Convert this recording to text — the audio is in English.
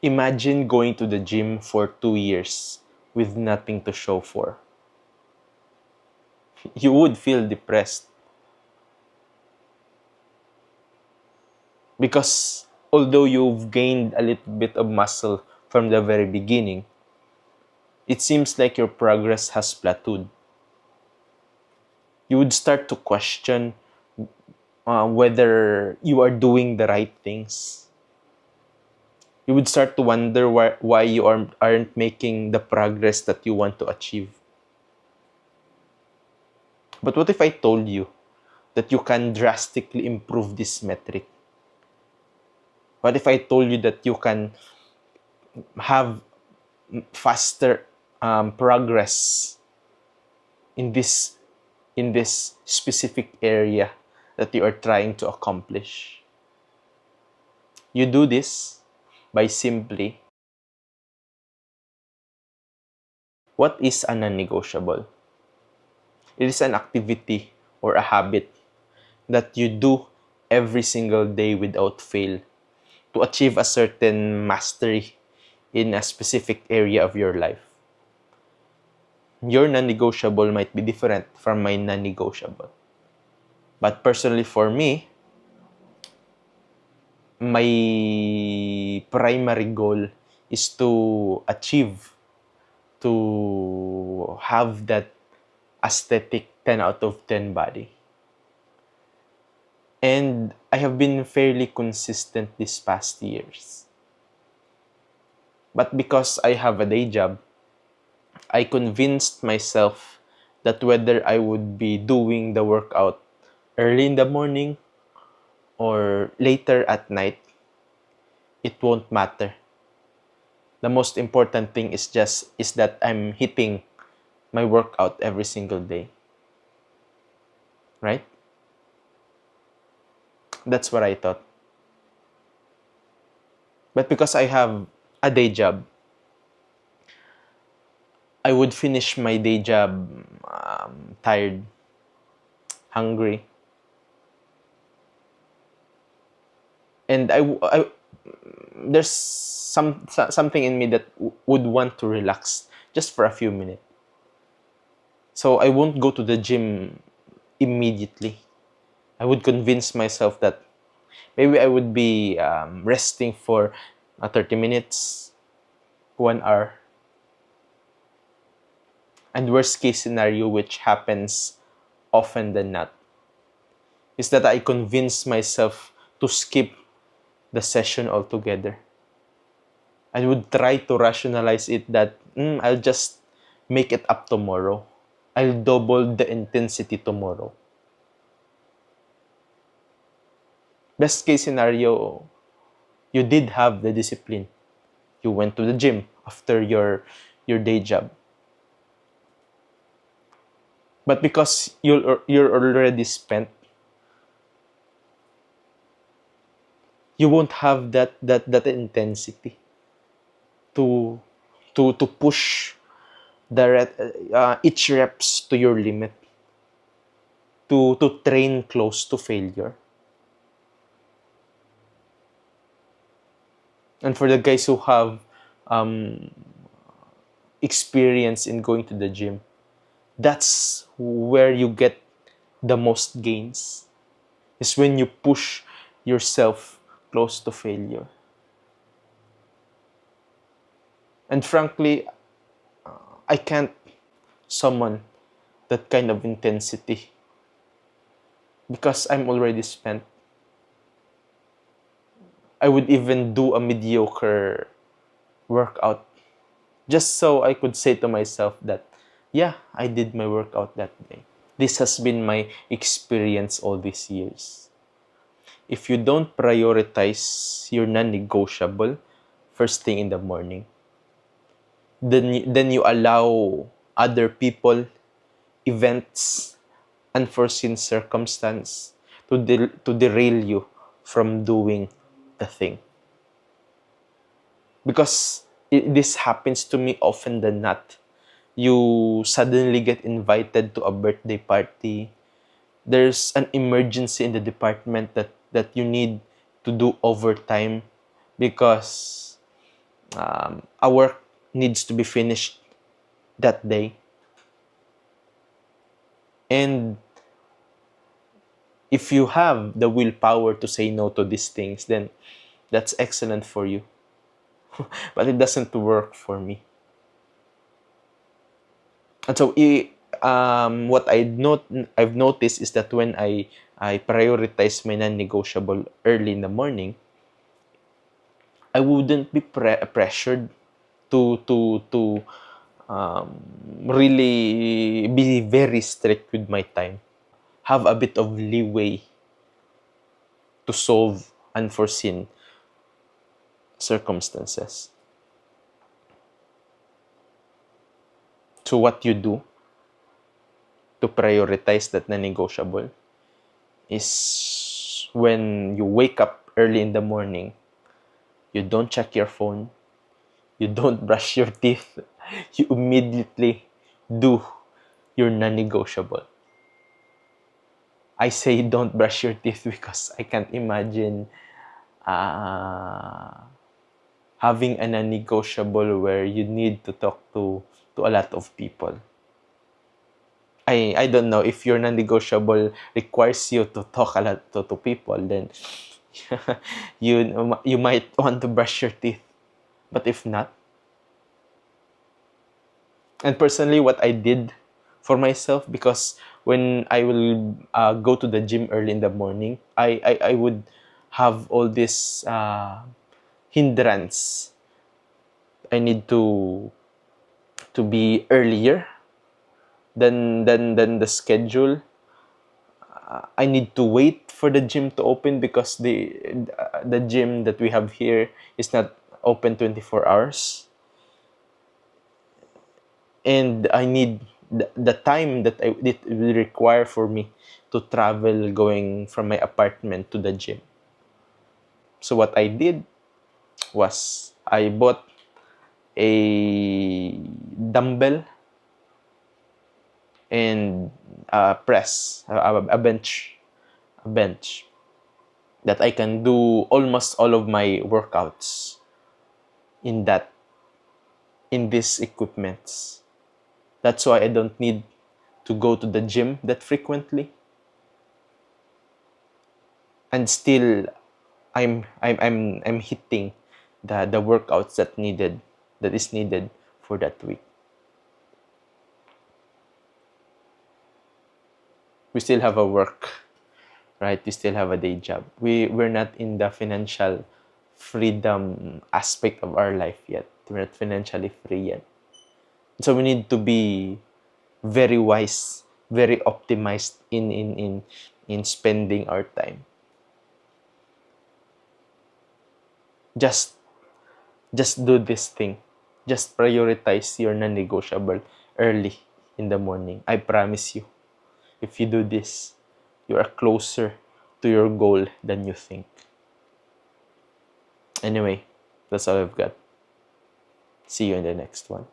Imagine going to the gym for 2 years with nothing to show for. You would feel depressed because although you've gained a little bit of muscle from the very beginning, it seems like your progress has plateaued. You would start to question whether you are doing the right things. You would start to wonder why you aren't making the progress that you want to achieve. But what if I told you that you can drastically improve this metric? What if I told you that you can have faster progress in this specific area that you are trying to accomplish? You do this by simply, what is a non-negotiable? It is an activity or a habit that you do every single day without fail to achieve a certain mastery in a specific area of your life. Your non-negotiable might be different from my non-negotiable. But personally for me, my primary goal is to achieve, to have that aesthetic 10 out of 10 body. And I have been fairly consistent these past years. But because I have a day job, I convinced myself that whether I would be doing the workout early in the morning or later at night, it won't matter. The most important thing is that I'm hitting my workout every single day. Right? That's what I thought. But because I have a day job, I would finish my day job tired, hungry, and there's something in me that would want to relax just for a few minutes. So I won't go to the gym immediately. I would convince myself that maybe I would be resting for 30 minutes, 1 hour. And worst case scenario, which happens often than not, is that I convince myself to skip the session altogether. I would try to rationalize it that I'll just make it up tomorrow. I'll double the intensity tomorrow. Best case scenario, you did have the discipline. You went to the gym after your day job. But because you're already spent, you won't have that intensity to to push each reps to your limit, to train close to failure. And for the guys who have um, experience in going to the gym, that's where you get the most gains. Is when you push yourself close to failure. And frankly, I can't summon that kind of intensity because I'm already spent. I would even do a mediocre workout just so I could say to myself that, yeah, I did my workout that day. This has been my experience all these years. If you don't prioritize your non-negotiable first thing in the morning, then you allow other people, events, unforeseen circumstance to derail you from doing the thing. Because this happens to me often than not. You suddenly get invited to a birthday party. There's an emergency in the department that you need to do overtime because A work needs to be finished that day. And if you have the willpower to say no to these things, then that's excellent for you. But it doesn't work for me. And so, what I've noticed is that when I prioritize my non-negotiable early in the morning, I wouldn't be pressured to really be very strict with my time. Have a bit of leeway to solve unforeseen circumstances. So what you do to prioritize that non-negotiable is when you wake up early in the morning, you don't check your phone, you don't brush your teeth, you immediately do your non-negotiable. I say don't brush your teeth because I can't imagine uh, having a non-negotiable where you need to talk to a lot of people. I don't know if your non-negotiable requires you to talk a lot to people, then you might want to brush your teeth. But if not, and personally, what I did for myself, because when I will go to the gym early in the morning, I would have all this hindrance. I need to be earlier than the schedule. I need to wait for the gym to open because the gym that we have here is not open 24 hours. And I need the time that it will require for me to travel going from my apartment to the gym. So what I did was I bought a dumbbell and a press, a bench that I can do almost all of my workouts in that in these equipments. That's why I don't need to go to the gym that frequently. And still I'm hitting the workouts that is needed for that week. We still have a work, right? We still have a day job. We're not in the financial freedom aspect of our life yet. We're not financially free yet. So we need to be very wise, very optimized in spending our time. Just just do this thing. Just prioritize your non-negotiable early in the morning. I promise you, if you do this, you are closer to your goal than you think. Anyway, that's all I've got. See you in the next one.